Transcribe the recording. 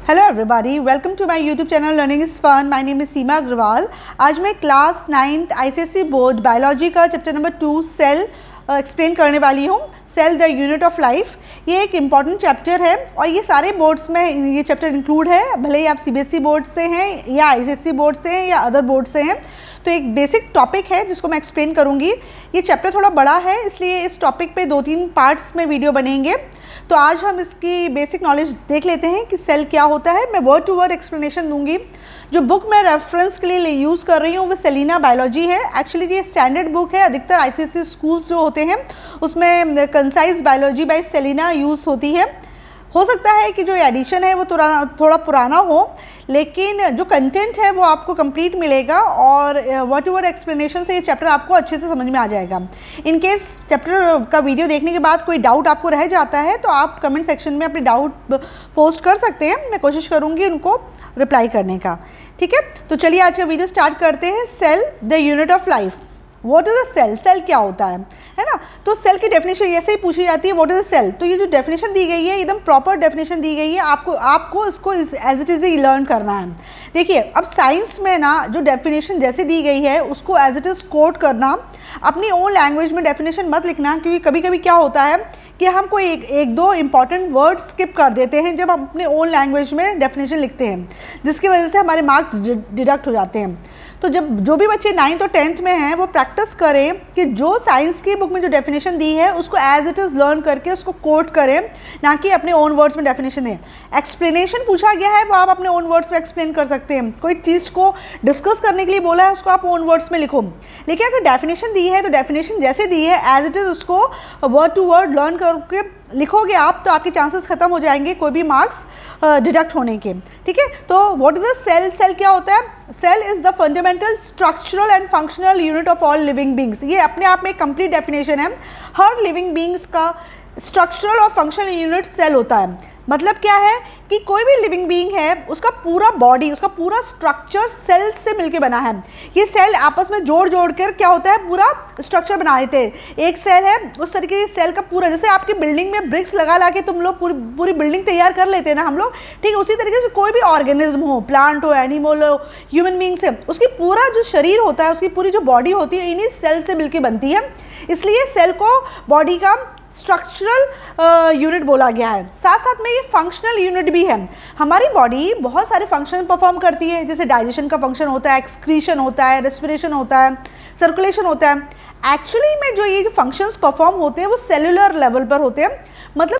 Hello everybody, welcome to my YouTube channel learning is fun. My name is Seema Agarwal. आज मैं class 9th ICSE board biology का chapter number 2 cell explain करने वाली हूँ। Cell the unit of life, ये एक important chapter है और ये सारे बोर्ड्स में ये चैप्टर इंक्लूड है, भले ही आप सीबीएसई बोर्ड से हैं या आईसीएसई बोर्ड से हैं या अदर बोर्ड से हैं। तो एक बेसिक टॉपिक है जिसको मैं एक्सप्लेन करूँगी। ये चैप्टर थोड़ा बड़ा है, इसलिए इस टॉपिक पे 2-3 पार्ट्स में वीडियो बनेंगे। तो आज हम इसकी बेसिक नॉलेज देख लेते हैं कि सेल क्या होता है। मैं वर्ड टू वर्ड एक्सप्लेनेशन दूंगी। जो बुक मैं रेफरेंस के लिए यूज़ कर रही हूँ वो सेलिना बायोलॉजी है। एक्चुअली ये स्टैंडर्ड बुक है, अधिकतर आईसीएसई स्कूल्स जो होते हैं उसमें concise biology by Selina use होती है। हो सकता है कि जो एडिशन है वो थोड़ा पुराना हो, लेकिन जो कंटेंट है वो आपको कंप्लीट मिलेगा और वर्ड टू वर्ड एक्सप्लेनेशन से ये चैप्टर आपको अच्छे से समझ में आ जाएगा। इन केस चैप्टर का वीडियो देखने के बाद कोई डाउट आपको रह जाता है तो आप कमेंट सेक्शन में अपने डाउट पोस्ट कर सकते हैं, मैं कोशिश करूँगी उनको रिप्लाई करने का। ठीक है, तो चलिए आज का वीडियो स्टार्ट करते हैं। Cell the unit of life. What is a cell? Cell क्या होता है ना? तो सेल की डेफिनेशन ऐसे ही पूछी जाती है, व्हाट इज अ सेल। तो ये जो डेफिनेशन दी गई है एकदम प्रॉपर डेफिनेशन दी गई है, आपको इसको एज इट इज़ ही लर्न करना है। देखिए, अब साइंस में ना जो डेफिनेशन जैसे दी गई है उसको एज इट इज़ कोट करना, अपनी ओन लैंग्वेज में डेफिनेशन मत लिखना, क्योंकि कभी कभी क्या होता है कि हम कोई एक दो इंपॉर्टेंट वर्ड स्किप कर देते हैं जब हम अपने ओन लैंग्वेज में डेफिनेशन लिखते हैं, जिसकी वजह से हमारे मार्क्स डिडक्ट हो जाते हैं। तो जब जो भी बच्चे 9th और 10th में हैं वो प्रैक्टिस करें कि जो साइंस की बुक में जो डेफिनेशन दी है उसको एज इट इज़ लर्न करके उसको कोट करें, ना कि अपने ओन वर्ड्स में डेफिनेशन दें। एक्सप्लेनेशन पूछा गया है वो आप अपने ओन वर्ड्स में एक्सप्लेन कर सकते हैं। कोई चीज़ को डिस्कस करने के लिए बोला है उसको आप ओन वर्ड्स में लिखो, लेकिन अगर डेफिनेशन दी है तो डेफिनेशन जैसे दी है एज इट इज़ उसको वर्ड टू वर्ड लर्न करके लिखोगे आप, तो आपके चांसेस खत्म हो जाएंगे कोई भी मार्क्स डिडक्ट होने के। ठीक है, तो what is a cell? Cell क्या होता है? Cell is the fundamental structural and functional unit of all living beings. ये अपने आप में एक कंप्लीट डेफिनेशन है। हर लिविंग बींग्स का स्ट्रक्चरल और फंक्शनल यूनिट सेल होता है। मतलब क्या है कि कोई भी लिविंग बीइंग है उसका पूरा बॉडी, उसका पूरा स्ट्रक्चर सेल से मिलके बना है। ये सेल आपस में जोड़ कर क्या होता है, पूरा स्ट्रक्चर बना देते हैं। एक सेल है उस तरीके से सेल का पूरा, जैसे आपकी बिल्डिंग में ब्रिक्स लगा के तुम लोग पूरी बिल्डिंग तैयार कर लेते हैं ना हम लोग, ठीक है, उसी तरीके से कोई भी ऑर्गेनिज्म हो, प्लांट हो, एनिमल हो, ह्यूमन बीइंग्स है, उसकी पूरा जो शरीर होता है, उसकी पूरी जो बॉडी होती है इन्हीं सेल से मिलके बनती है। इसलिए सेल को बॉडी का स्ट्रक्चरल यूनिट बोला गया है। साथ साथ में ये फंक्शनल यूनिट भी है। हमारी बॉडी बहुत सारे फंक्शन परफॉर्म करती है, जैसे डाइजेशन का फंक्शन होता है, एक्सक्रीशन होता है, रेस्पिरेशन होता है, सर्कुलेशन होता है। एक्चुअली में जो ये फंक्शंस परफॉर्म होते हैं वो सेलुलर लेवल पर होते हैं। मतलब